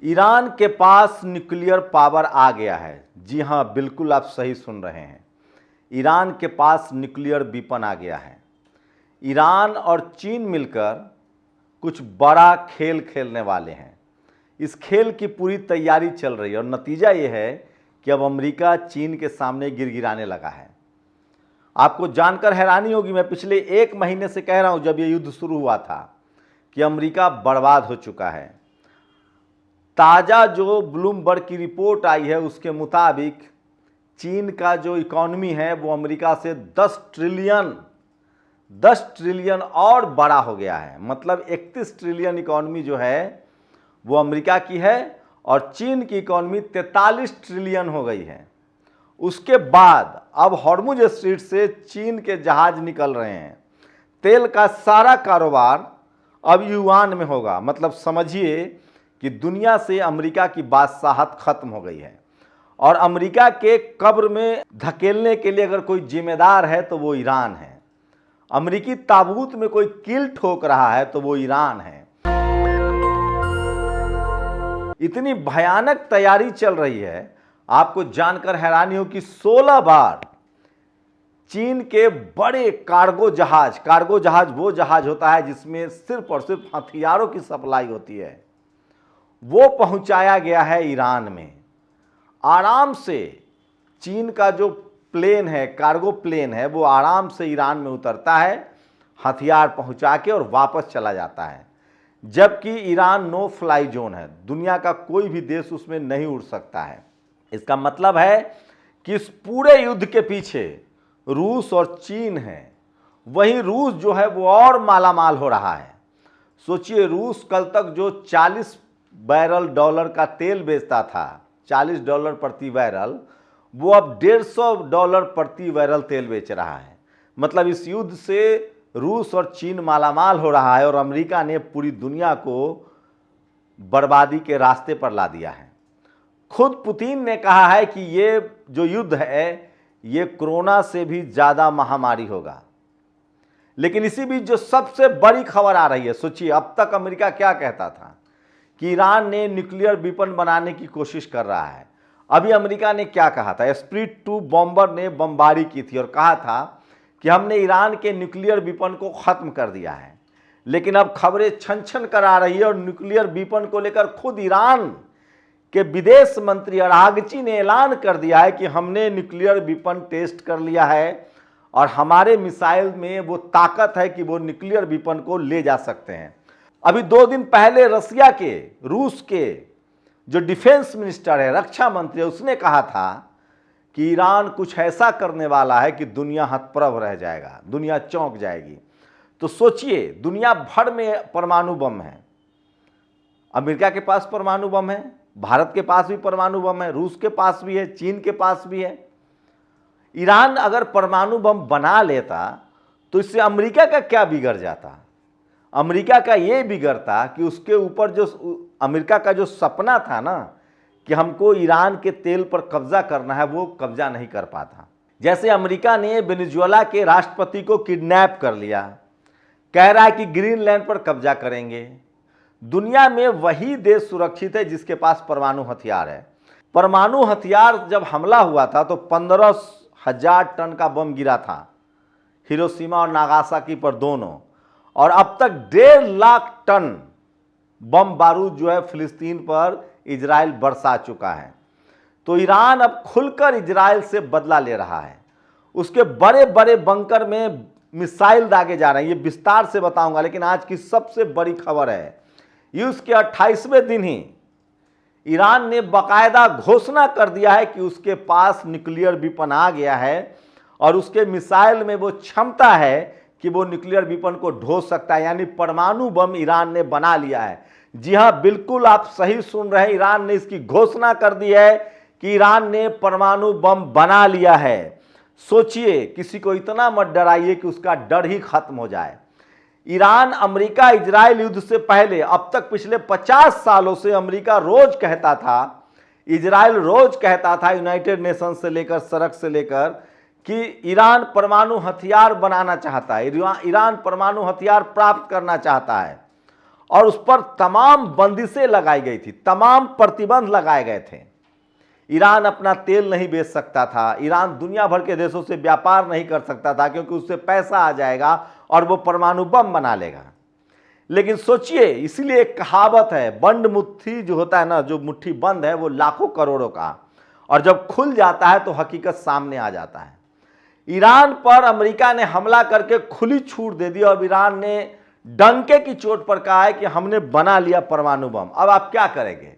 Iran के पास nuclear power आ गया है। जी हाँ, बिल्कुल आप सही सुन रहे हैं। ईरान के पास न्यूक्लियर वेपन आ गया है। ईरान और चीन मिलकर कुछ बड़ा खेल खेलने वाले हैं। इस खेल की पूरी तैयारी चल रही है और नतीजा ये है कि अब अमेरिका चीन के सामने गिड़गिड़ाने लगा है। आपको जानकर हैरानी होगी, मैं पिछले 1 महीने से कह रहा हूं, जब ये युद्ध शुरू हुआ था, कि अमेरिका बर्बाद हो चुका है। ताज़ा जो ब्लूमबर्ग की रिपोर्ट आई है उसके मुताबिक चीन का जो इकॉनमी है वो अमेरिका से 10 ट्रिलियन और बड़ा हो गया है। मतलब 31 ट्रिलियन इकॉनमी जो है वो अमेरिका की है और चीन की इकॉनमी 43 ट्रिलियन हो गई है। उसके बाद अब हॉर्मुज स्ट्रीट से चीन के जहाज निकल रहे हैं। तेल का सारा कारोबार अब युआन में होगा। मतलब समझिए कि दुनिया से अमेरिका की बादशाहत खत्म हो गई है और अमेरिका के कब्र में धकेलने के लिए अगर कोई जिम्मेदार है तो वो ईरान है। अमेरिकी ताबूत में कोई कील ठोक रहा है तो वो ईरान है। इतनी भयानक तैयारी चल रही है, आपको जानकर हैरानी हो कि 16 बार चीन के बड़े कार्गो जहाज वो जहाज होता है जिसमें सिर्फ और सिर्फ हथियारों की सप्लाई होती है, वो पहुंचाया गया है ईरान में। आराम से चीन का जो प्लेन है, कार्गो प्लेन है, वो आराम से ईरान में उतरता है, हथियार पहुंचा के और वापस चला जाता है। जबकि ईरान नो फ्लाई जोन है, दुनिया का कोई भी देश उसमें नहीं उड़ सकता है। इसका मतलब है कि इस पूरे युद्ध के पीछे रूस और चीन है। वहीं रूस जो है वो और मालामाल हो रहा है। सोचिए, रूस कल तक जो 40 बैरल डॉलर का तेल बेचता था, $40 प्रति बैरल, वो अब $150 प्रति बैरल तेल बेच रहा है। मतलब इस युद्ध से रूस और चीन मालामाल हो रहा है और अमेरिका ने पूरी दुनिया को बर्बादी के रास्ते पर ला दिया है। खुद पुतिन ने कहा है कि ये जो युद्ध है ये कोरोना से भी ज़्यादा महामारी होगा। लेकिन इसी बीच जो सबसे बड़ी खबर आ रही है, सोचिए, अब तक अमेरिका क्या कहता था कि ईरान ने न्यूक्लियर वेपन बनाने की कोशिश कर रहा है। अभी अमेरिका ने क्या कहा था? स्पिरिट 2 बॉम्बर ने बमबारी की थी और कहा था कि हमने ईरान के न्यूक्लियर वेपन को ख़त्म कर दिया है। लेकिन अब खबरें छन छन कर आ रही है और न्यूक्लियर वेपन को लेकर खुद ईरान के विदेश मंत्री अरागची ने ऐलान कर दिया है कि हमने न्यूक्लियर वेपन टेस्ट कर लिया है और हमारे मिसाइल में वो ताकत है कि वो न्यूक्लियर वेपन को ले जा सकते हैं। अभी 2 दिन पहले रूस के जो डिफेंस मिनिस्टर है, रक्षा मंत्री, उसने कहा था कि ईरान कुछ ऐसा करने वाला है कि दुनिया हतप्रभ रह जाएगा, दुनिया चौंक जाएगी। तो सोचिए, दुनिया भर में परमाणु बम है। अमेरिका के पास परमाणु बम है, भारत के पास भी परमाणु बम है, रूस के पास भी है, चीन के पास भी है। ईरान अगर परमाणु बम बना लेता तो इससे अमेरिका का क्या बिगड़ जाता? अमेरिका का ये बिगड़ता कि उसके ऊपर जो अमेरिका का जो सपना था ना कि हमको ईरान के तेल पर कब्जा करना है, वो कब्जा नहीं कर पाता। जैसे अमेरिका ने वेनेजुएला के राष्ट्रपति को किडनैप कर लिया, कह रहा है कि ग्रीनलैंड पर कब्जा करेंगे। दुनिया में वही देश सुरक्षित है जिसके पास परमाणु हथियार है। परमाणु हथियार जब हमला हुआ था तो 15,000 टन का बम गिरा था हिरोशिमा और नागासाकी पर दोनों, और अब तक 1.5 लाख टन बम बारूद जो है फिलिस्तीन पर इजराइल बरसा चुका है। तो ईरान अब खुलकर इजराइल से बदला ले रहा है। उसके बड़े बड़े बंकर में मिसाइल दागे जा रहे हैं, ये विस्तार से बताऊंगा। लेकिन आज की सबसे बड़ी खबर है, युद्ध के 28वें दिन ही ईरान ने बाकायदा घोषणा कर दिया है कि उसके पास न्यूक्लियर वेपन आ गया है और उसके मिसाइल में वो क्षमता है कि वो न्यूक्लियर वेपन को ढो सकता है। यानी परमाणु बम ईरान ने बना लिया है। जी हाँ, बिल्कुल आप सही सुन रहे हैं, ईरान ने इसकी घोषणा कर दी है कि ईरान ने परमाणु बम बना लिया है। सोचिए, किसी को इतना मत डराइए कि उसका डर ही खत्म हो जाए। ईरान अमेरिका इजराइल युद्ध से पहले अब तक पिछले 50 सालों से अमेरिका रोज कहता था, इजराइल रोज कहता था, यूनाइटेड नेशन से लेकर सड़क से लेकर, कि ईरान परमाणु हथियार बनाना चाहता है, ईरान परमाणु हथियार प्राप्त करना चाहता है। और उस पर तमाम बंदिशें लगाई गई थी, तमाम प्रतिबंध लगाए गए थे। ईरान अपना तेल नहीं बेच सकता था, ईरान दुनिया भर के देशों से व्यापार नहीं कर सकता था, क्योंकि उससे पैसा आ जाएगा और वो परमाणु बम बना लेगा। लेकिन सोचिए, इसीलिए एक कहावत है, बंद मुट्ठी जो होता है ना, जो मुट्ठी बंद है वो लाखों करोड़ों का, और जब खुल जाता है तो हकीकत सामने आ जाता है। ईरान पर अमेरिका ने हमला करके खुली छूट दे दी और ईरान ने डंके की चोट पर कहा है कि हमने बना लिया परमाणु बम। अब आप क्या करेंगे?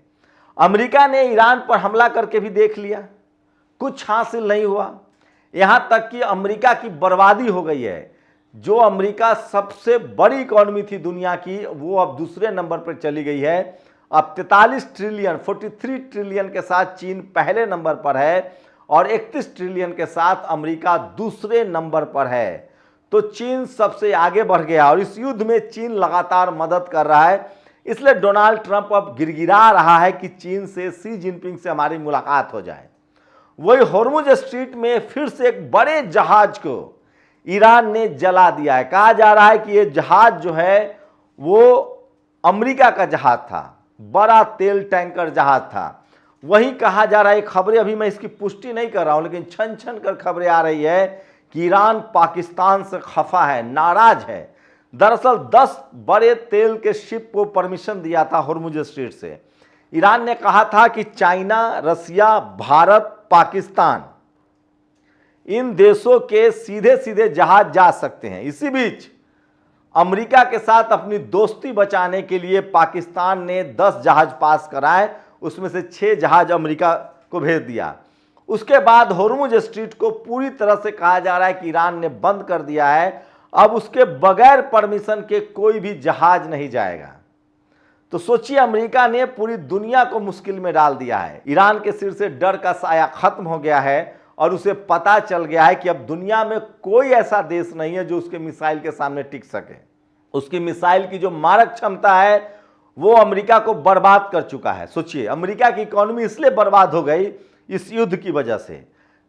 अमेरिका ने ईरान पर हमला करके भी देख लिया, कुछ हासिल नहीं हुआ। यहां तक कि अमेरिका की बर्बादी हो गई है। जो अमेरिका सबसे बड़ी इकोनॉमी थी दुनिया की, वो अब दूसरे नंबर पर चली गई है। अब 43 ट्रिलियन 43 ट्रिलियन के साथ चीन पहले नंबर पर है और 31 ट्रिलियन के साथ अमेरिका दूसरे नंबर पर है। तो चीन सबसे आगे बढ़ गया और इस युद्ध में चीन लगातार मदद कर रहा है। इसलिए डोनाल्ड ट्रंप अब गिड़गिड़ा रहा है कि चीन से, शी जिनपिंग से हमारी मुलाकात हो जाए। वही हॉर्मुज स्ट्रीट में फिर से एक बड़े जहाज को ईरान ने जला दिया है। कहा जा रहा है कि यह जहाज जो है वो अमेरिका का जहाज था, बड़ा तेल टैंकर जहाज था। वही कहा जा रहा है, खबरें अभी मैं इसकी पुष्टि नहीं कर रहा हूं, लेकिन छन छन कर खबरें आ रही है कि ईरान पाकिस्तान से खफा है, नाराज है। दरअसल 10 बड़े तेल के शिप को परमिशन दिया था हॉर्मुज स्ट्रीट से। ईरान ने कहा था कि चाइना, रसिया, भारत, पाकिस्तान, इन देशों के सीधे सीधे जहाज जा सकते हैं। इसी बीच अमेरिका के साथ अपनी दोस्ती बचाने के लिए पाकिस्तान ने 10 जहाज पास कराए, उसमें से 6 जहाज अमेरिका को भेज दिया। उसके बाद हॉर्मुज स्ट्रीट को पूरी तरह से कहा जा रहा है कि ईरान ने बंद कर दिया है। अब उसके बगैर परमिशन के कोई भी जहाज नहीं जाएगा। तो सोचिए, अमेरिका ने पूरी दुनिया को मुश्किल में डाल दिया है। ईरान के सिर से डर का साया खत्म हो गया है और उसे पता चल गया है कि अब दुनिया में कोई ऐसा देश नहीं है जो उसके मिसाइल के सामने टिक सके। उसकी मिसाइल की जो मारक क्षमता है वो अमेरिका को बर्बाद कर चुका है। सोचिए, अमेरिका की इकोनॉमी इसलिए बर्बाद हो गई इस युद्ध की वजह से।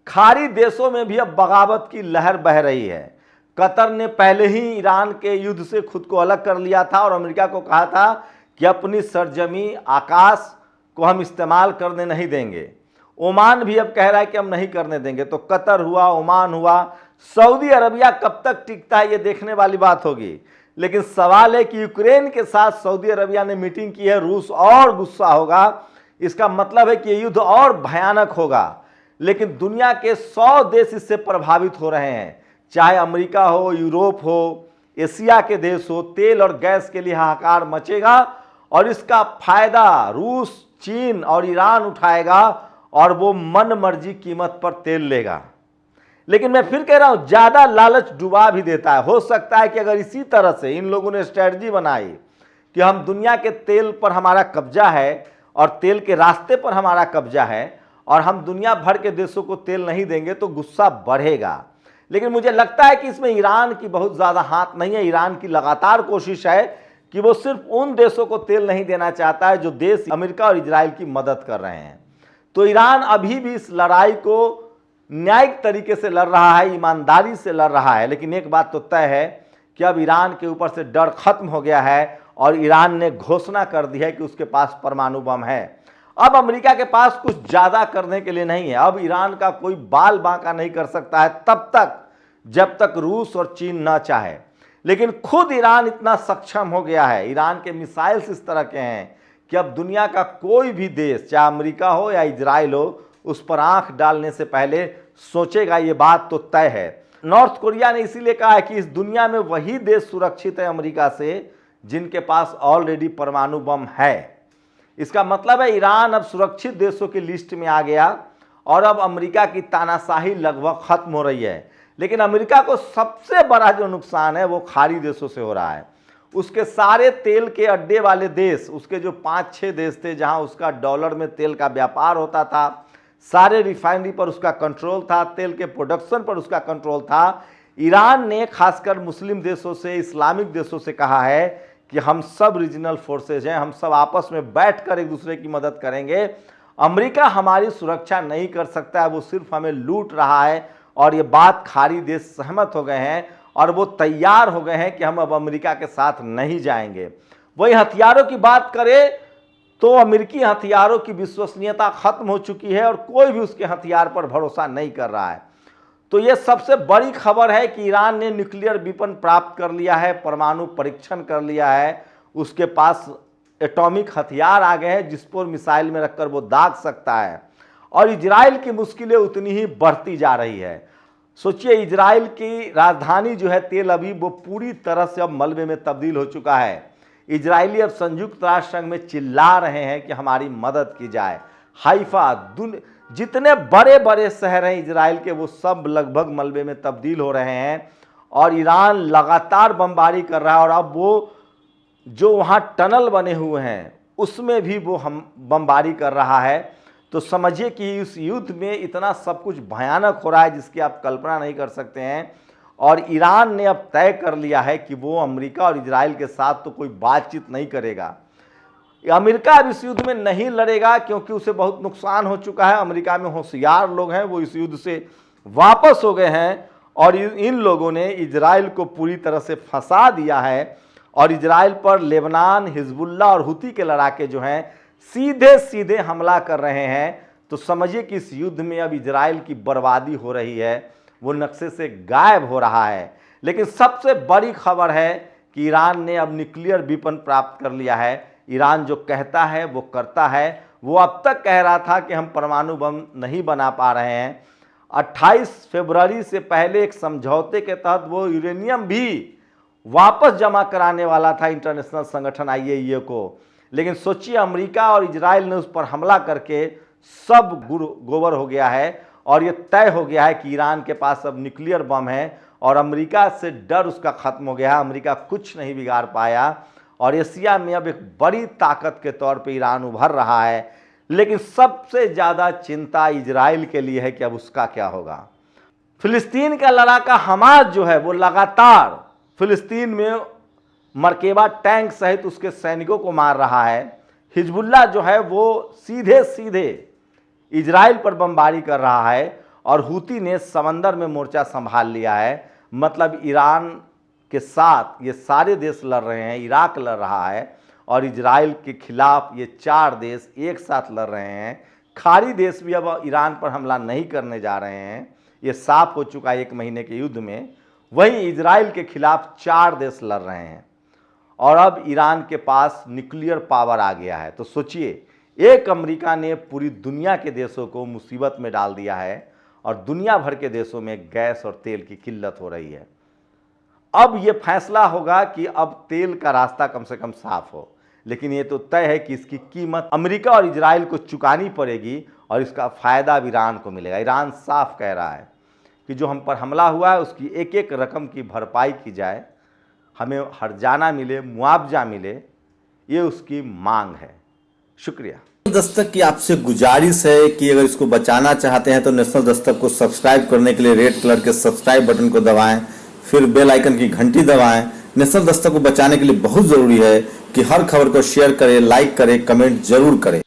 खाड़ी देशों में भी अब बगावत की लहर बह रही है। कतर ने पहले ही ईरान के युद्ध से खुद को अलग कर लिया था और अमेरिका को कहा था कि अपनी सरजमी आकाश को हम इस्तेमाल करने नहीं देंगे। ओमान भी अब कह रहा है कि हम नहीं करने देंगे। तो कतर हुआ, ओमान हुआ, सऊदी अरबिया कब तक टिकता है ये देखने वाली बात होगी। लेकिन सवाल है कि यूक्रेन के साथ सऊदी अरबिया ने मीटिंग की है, रूस और गुस्सा होगा। इसका मतलब है कि ये युद्ध और भयानक होगा। लेकिन दुनिया के 100 देश इससे प्रभावित हो रहे हैं, चाहे अमेरिका हो, यूरोप हो, एशिया के देश हो। तेल और गैस के लिए हाहाकार मचेगा और इसका फायदा रूस, चीन और ईरान उठाएगा और वो मन मर्जी कीमत पर तेल लेगा। लेकिन मैं फिर कह रहा हूं, ज्यादा लालच डुबा भी देता है। हो सकता है कि अगर इसी तरह से इन लोगों ने स्ट्रेटजी बनाई कि हम दुनिया के तेल पर हमारा कब्जा है और तेल के रास्ते पर हमारा कब्जा है और हम दुनिया भर के देशों को तेल नहीं देंगे, तो गुस्सा बढ़ेगा। लेकिन मुझे लगता है कि इसमें ईरान की बहुत ज्यादा हाथ नहीं है। ईरान की लगातार कोशिश है कि वो सिर्फ उन देशों को तेल नहीं देना चाहता है जो देश अमेरिका और इजराइल की मदद कर रहे हैं। तो ईरान अभी भी इस लड़ाई को न्यायिक तरीके से लड़ रहा है, ईमानदारी से लड़ रहा है। लेकिन एक बात तो तय है कि अब ईरान के ऊपर से डर खत्म हो गया है और ईरान ने घोषणा कर दी है कि उसके पास परमाणु बम है। अब अमेरिका के पास कुछ ज्यादा करने के लिए नहीं है। अब ईरान का कोई बाल बांका नहीं कर सकता है तब तक जब तक रूस और चीन न चाहे। लेकिन खुद ईरान इतना सक्षम हो गया है, ईरान के मिसाइल्स इस तरह के हैं कि अब दुनिया का कोई भी देश, चाहे अमेरिका हो या इजराइल हो, उस पर आंख डालने से पहले सोचेगा। ये बात तो तय है। नॉर्थ कोरिया ने इसीलिए कहा है कि इस दुनिया में वही देश सुरक्षित है अमेरिका से जिनके पास ऑलरेडी परमाणु बम है। इसका मतलब है ईरान अब सुरक्षित देशों की लिस्ट में आ गया और अब अमेरिका की तानाशाही लगभग खत्म हो रही है। लेकिन अमेरिका को सबसे बड़ा जो नुकसान है वो खाड़ी देशों से हो रहा है। उसके सारे तेल के अड्डे वाले देश, उसके जो 5-6 देश थे जहां उसका डॉलर में तेल का व्यापार होता था, सारे रिफाइनरी पर उसका कंट्रोल था, तेल के प्रोडक्शन पर उसका कंट्रोल था। ईरान ने खासकर मुस्लिम देशों से, इस्लामिक देशों से कहा है कि हम सब रीजनल फोर्सेज हैं, हम सब आपस में बैठकर एक दूसरे की मदद करेंगे। अमेरिका हमारी सुरक्षा नहीं कर सकता है, वो सिर्फ हमें लूट रहा है। और ये बात खाड़ी देश सहमत हो गए हैं और वो तैयार हो गए हैं कि हम अब अमेरिका के साथ नहीं जाएंगे। वही हथियारों की बात करें तो अमेरिकी हथियारों की विश्वसनीयता खत्म हो चुकी है और कोई भी उसके हथियार पर भरोसा नहीं कर रहा है। तो यह सबसे बड़ी खबर है कि ईरान ने न्यूक्लियर वेपन प्राप्त कर लिया है, परमाणु परीक्षण कर लिया है, उसके पास एटॉमिक हथियार आ गए हैं जिस पर मिसाइल में रखकर वो दाग सकता है। और इजराइल की मुश्किलें उतनी ही बढ़ती जा रही है। सोचिए, इजराइल की राजधानी जो है तेल अवीव, वो पूरी तरह से अब मलबे में तब्दील हो चुका है। इजरायली अब संयुक्त राष्ट्र संघ में चिल्ला रहे हैं कि हमारी मदद की जाए। हाइफा, जितने बड़े बड़े शहर हैं इजराइल के, वो सब लगभग मलबे में तब्दील हो रहे हैं और ईरान लगातार बमबारी कर रहा है। और अब वो जो वहाँ टनल बने हुए हैं उसमें भी वो हम बमबारी कर रहा है। तो समझिए कि इस युद्ध में इतना सब कुछ भयानक हो रहा है जिसकी आप कल्पना नहीं कर सकते हैं। और ईरान ने अब तय कर लिया है कि वो अमेरिका और इजराइल के साथ तो कोई बातचीत नहीं करेगा। अमेरिका अब इस युद्ध में नहीं लड़ेगा क्योंकि उसे बहुत नुकसान हो चुका है। अमेरिका में होशियार लोग हैं, वो इस युद्ध से वापस हो गए हैं और इन लोगों ने इजराइल को पूरी तरह से फंसा दिया है। और इजराइल पर लेबनान, हिजबुल्ला और हुती के लड़ाके जो हैं सीधे सीधे हमला कर रहे हैं। तो समझिए कि इस युद्ध में अब इजराइल की बर्बादी हो रही है, वो नक्शे से गायब हो रहा है। लेकिन सबसे बड़ी खबर है कि ईरान ने अब न्यूक्लियर वेपन प्राप्त कर लिया है। ईरान जो कहता है वो करता है। वो अब तक कह रहा था कि हम परमाणु बम नहीं बना पा रहे हैं। 28 फरवरी से पहले एक समझौते के तहत वो यूरेनियम भी वापस जमा कराने वाला था इंटरनेशनल संगठन IAEA को। लेकिन सोचिए, अमेरिका और इजराइल ने उस पर हमला करके सब गोबर हो गया है और ये तय हो गया है कि ईरान के पास अब न्यूक्लियर बम है और अमेरिका से डर उसका खत्म हो गया है। अमेरिका कुछ नहीं बिगाड़ पाया और एशिया में अब एक बड़ी ताकत के तौर पे ईरान उभर रहा है। लेकिन सबसे ज़्यादा चिंता इजराइल के लिए है कि अब उसका क्या होगा। फिलिस्तीन का लड़ाका हमास जो है वो लगातार फिलिस्तीन में मरकेबा टैंक सहित उसके सैनिकों को मार रहा है। हिजबुल्ला जो है वो सीधे सीधे इजराइल पर बमबारी कर रहा है और हुती ने समंदर में मोर्चा संभाल लिया है। मतलब ईरान के साथ ये सारे देश लड़ रहे हैं, इराक लड़ रहा है और इजराइल के खिलाफ ये 4 देश एक साथ लड़ रहे हैं। खाड़ी देश भी अब ईरान पर हमला नहीं करने जा रहे हैं, ये साफ हो चुका है 1 महीने के युद्ध में। वहीं इजराइल के खिलाफ 4 देश लड़ रहे हैं और अब ईरान के पास न्यूक्लियर पावर आ गया है। तो सोचिए, एक अमेरिका ने पूरी दुनिया के देशों को मुसीबत में डाल दिया है और दुनिया भर के देशों में गैस और तेल की किल्लत हो रही है। अब ये फैसला होगा कि अब तेल का रास्ता कम से कम साफ हो। लेकिन ये तो तय है कि इसकी कीमत अमेरिका और इजराइल को चुकानी पड़ेगी और इसका फ़ायदा ईरान को मिलेगा। ईरान साफ कह रहा है कि जो हम पर हमला हुआ है उसकी एक एक रकम की भरपाई की जाए, हमें हर्जाना मिले, मुआवजा मिले, ये उसकी मांग है। शुक्रिया। दस्तक की आपसे गुजारिश है कि अगर इसको बचाना चाहते हैं तो नेशनल दस्तक को सब्सक्राइब करने के लिए रेड कलर के सब्सक्राइब बटन को दबाएं, फिर बेल आइकन की घंटी दबाएं। नेशनल दस्तक को बचाने के लिए बहुत जरूरी है कि हर खबर को शेयर करें, लाइक करें, कमेंट जरूर करें।